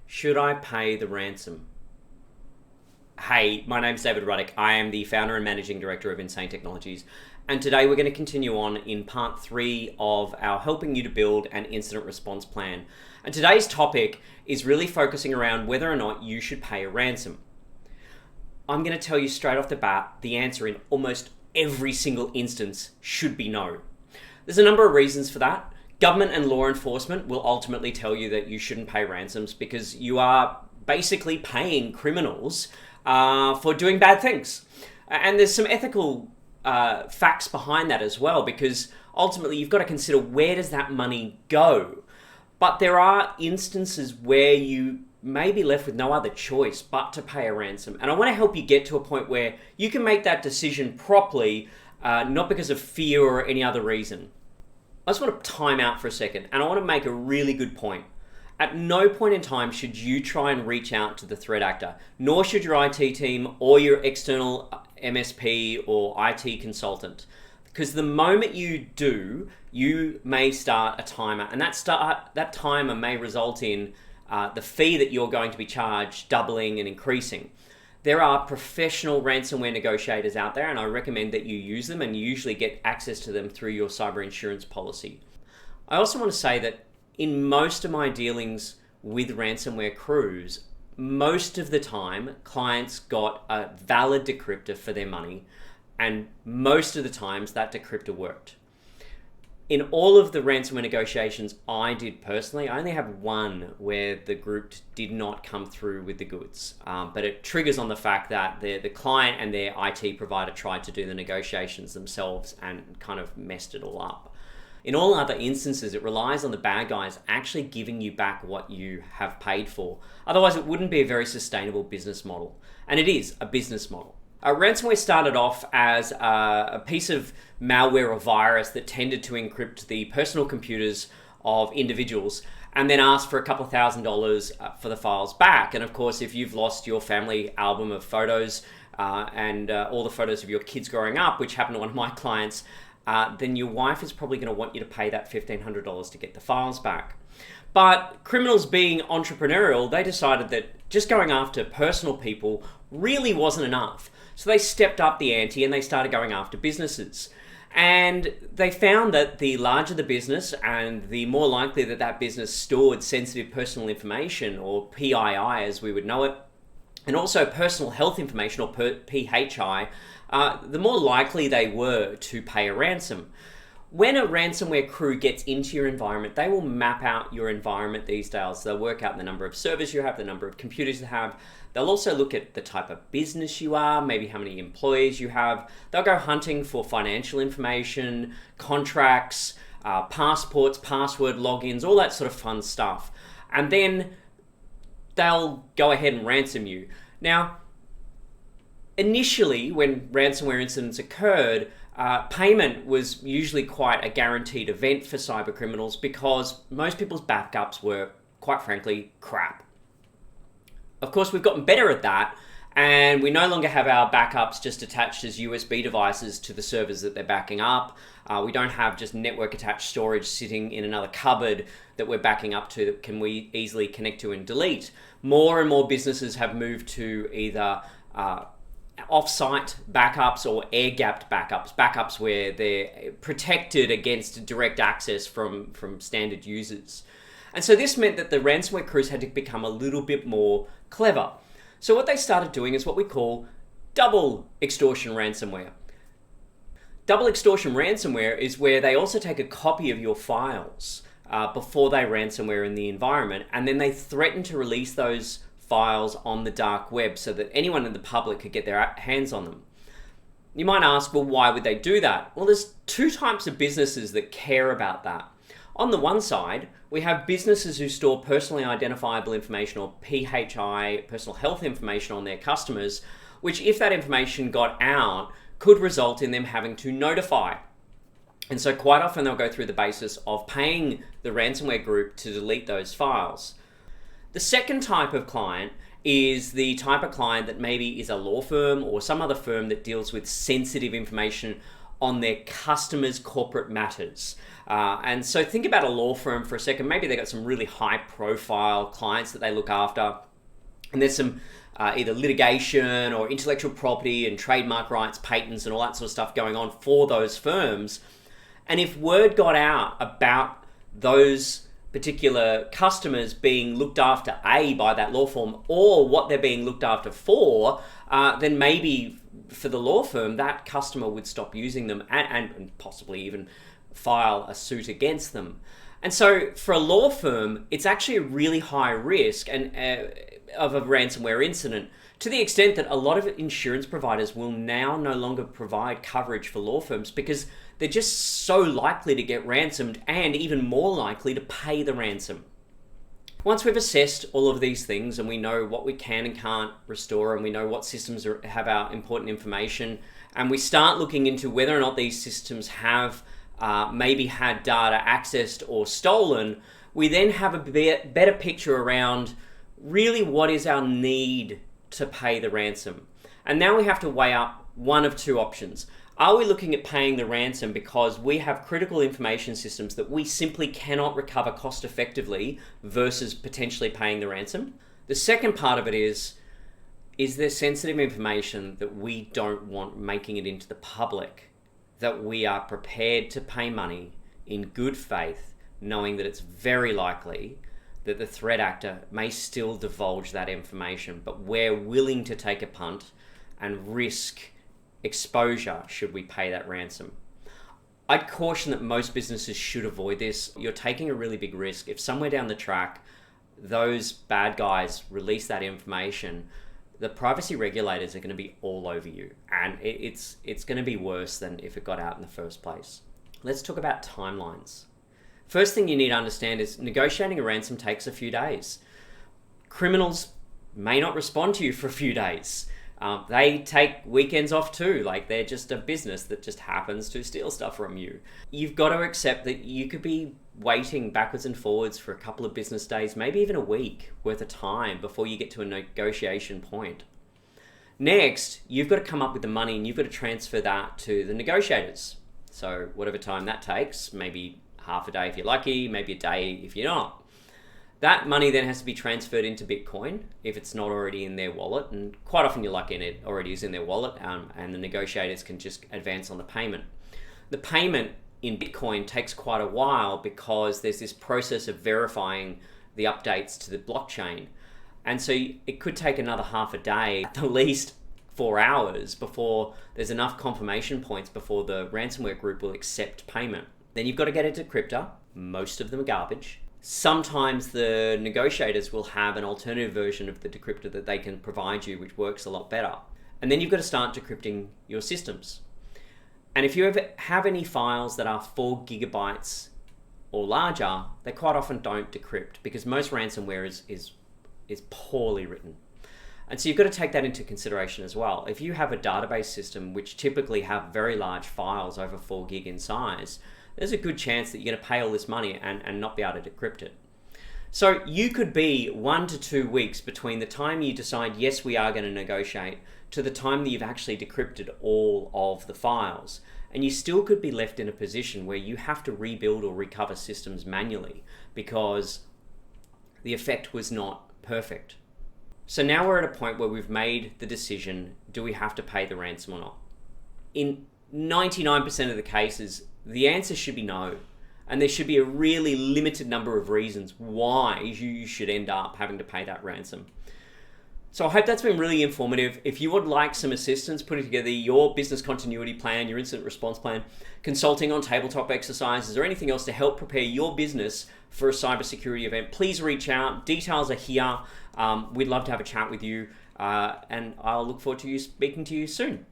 Should I pay the ransom? Hey, my name's David Ruddick. I am the founder and managing director of Insane Technologies. And today we're going to continue on in part 3 of our helping you to build an incident response plan. And today's topic is really focusing around whether or not you should pay a ransom. I'm going to tell you straight off the bat, the answer in almost every single instance should be no. There's a number of reasons for that. Government and law enforcement will ultimately tell you that you shouldn't pay ransoms because you are basically paying criminals for doing bad things. And there's some ethical facts behind that as well, because ultimately you've got to consider, where does that money go? But there are instances where you may be left with no other choice but to pay a ransom. And I want to help you get to a point where you can make that decision properly, not because of fear or any other reason. I just want to time out for a second, and I want to make a really good point. At no point in time should you try and reach out to the threat actor, nor should your IT team or your external MSP or IT consultant. Because the moment you do, you may start a timer, and that timer may result in the fee that you're going to be charged doubling and increasing. There are professional ransomware negotiators out there, and I recommend that you use them, and you usually get access to them through your cyber insurance policy. I also want to say that in most of my dealings with ransomware crews, most of the time clients got a valid decryptor for their money, and most of the times that decryptor worked. In all of the ransomware negotiations I did personally, I only have one where the group did not come through with the goods. But it triggers on the fact that the client and their IT provider tried to do the negotiations themselves and kind of messed it all up. In all other instances, it relies on the bad guys actually giving you back what you have paid for. Otherwise, it wouldn't be a very sustainable business model. And it is a business model. Ransomware started off as a piece of malware or virus that tended to encrypt the personal computers of individuals and then asked for a couple of $1,000s for the files back. And of course, if you've lost your family album of photos and all the photos of your kids growing up, which happened to one of my clients, then your wife is probably going to want you to pay that $1,500 to get the files back. But criminals, being entrepreneurial, they decided that just going after personal people really wasn't enough. So they stepped up the ante and they started going after businesses. And they found that the larger the business and the more likely that that business stored sensitive personal information, or PII as we would know it, and also personal health information, or PHI, the more likely they were to pay a ransom. When a ransomware crew gets into your environment, they will map out your environment these days. They'll work out the number of servers you have, the number of computers you have. They'll also look at the type of business you are, maybe how many employees you have. They'll go hunting for financial information, contracts, passports, password logins, all that sort of fun stuff. And then they'll go ahead and ransom you. Now, initially, when ransomware incidents occurred, payment was usually quite a guaranteed event for cyber criminals because most people's backups were, quite frankly, crap. Of course, we've gotten better at that, and we no longer have our backups just attached as USB devices to the servers that they're backing up. We don't have just network-attached storage sitting in another cupboard that we're backing up to that can we easily connect to and delete. More and more businesses have moved to either off-site backups or air-gapped backups where they're protected against direct access from standard users. And so this meant that the ransomware crews had to become a little bit more clever. So what they started doing is what we call double extortion ransomware. Double extortion ransomware is where they also take a copy of your files before they ransomware in the environment, and then they threaten to release those files on the dark web so that anyone in the public could get their hands on them. You might ask, well, why would they do that? Well, there's two types of businesses that care about that. On the one side, we have businesses who store personally identifiable information, or PHI, personal health information, on their customers, which, if that information got out, could result in them having to notify. And so quite often they'll go through the basis of paying the ransomware group to delete those files. The second type of client is the type of client that maybe is a law firm or some other firm that deals with sensitive information on their customers' corporate matters. And so think about a law firm for a second. Maybe they've got some really high profile clients that they look after, and there's some either litigation or intellectual property and trademark rights, patents, and all that sort of stuff going on for those firms. And if word got out about those particular customers being looked after, A, by that law firm, or what they're being looked after for, then maybe for the law firm, that customer would stop using them and possibly even file a suit against them. And so for a law firm, it's actually a really high risk of a ransomware incident, to the extent that a lot of insurance providers will now no longer provide coverage for law firms because they're just so likely to get ransomed and even more likely to pay the ransom. Once we've assessed all of these things and we know what we can and can't restore, and we know what systems have our important information, and we start looking into whether or not these systems have maybe had data accessed or stolen, we then have a better picture around really what is our need to pay the ransom. And now we have to weigh up one of two options. Are we looking at paying the ransom because we have critical information systems that we simply cannot recover cost effectively versus potentially paying the ransom? The second part of it is there sensitive information that we don't want making it into the public, that we are prepared to pay money in good faith, knowing that it's very likely that the threat actor may still divulge that information, but we're willing to take a punt and risk exposure should we pay that ransom. I'd caution that most businesses should avoid this. You're taking a really big risk. If somewhere down the track those bad guys release that information, the privacy regulators are going to be all over you, and it's going to be worse than if it got out in the first place. Let's talk about timelines. First thing you need to understand is negotiating a ransom takes a few days. Criminals may not respond to you for a few days. They take weekends off too, like they're just a business that just happens to steal stuff from you. You've got to accept that you could be waiting backwards and forwards for a couple of business days, maybe even a week worth of time before you get to a negotiation point. Next, you've got to come up with the money and you've got to transfer that to the negotiators. So whatever time that takes, maybe half a day if you're lucky, maybe a day if you're not. That money then has to be transferred into Bitcoin if it's not already in their wallet, and quite often you're lucky and it already is in their wallet, and the negotiators can just advance on the payment. The payment in Bitcoin takes quite a while because there's this process of verifying the updates to the blockchain, and so it could take another half a day, at the least 4 hours, before there's enough confirmation points before the ransomware group will accept payment. Then you've got to get a decryptor. Most of them are garbage. Sometimes the negotiators will have an alternative version of the decryptor that they can provide you, which works a lot better. And then you've got to start decrypting your systems. And if you ever have any files that are 4 gigabytes or larger, they quite often don't decrypt because most ransomware is poorly written. And so you've got to take that into consideration as well. If you have a database system which typically have very large files over 4 gig in size, there's a good chance that you're going to pay all this money and not be able to decrypt it. So you could be 1 to 2 weeks between the time you decide, yes, we are going to negotiate, to the time that you've actually decrypted all of the files. And you still could be left in a position where you have to rebuild or recover systems manually because the effect was not perfect. So now we're at a point where we've made the decision, do we have to pay the ransom or not? In 99% of the cases, the answer should be no. And there should be a really limited number of reasons why you should end up having to pay that ransom. So I hope that's been really informative. If you would like some assistance putting together your business continuity plan, your incident response plan, consulting on tabletop exercises, or anything else to help prepare your business for a cybersecurity event, please reach out. Details are here. We'd love to have a chat with you, and I'll look forward to speaking to you soon.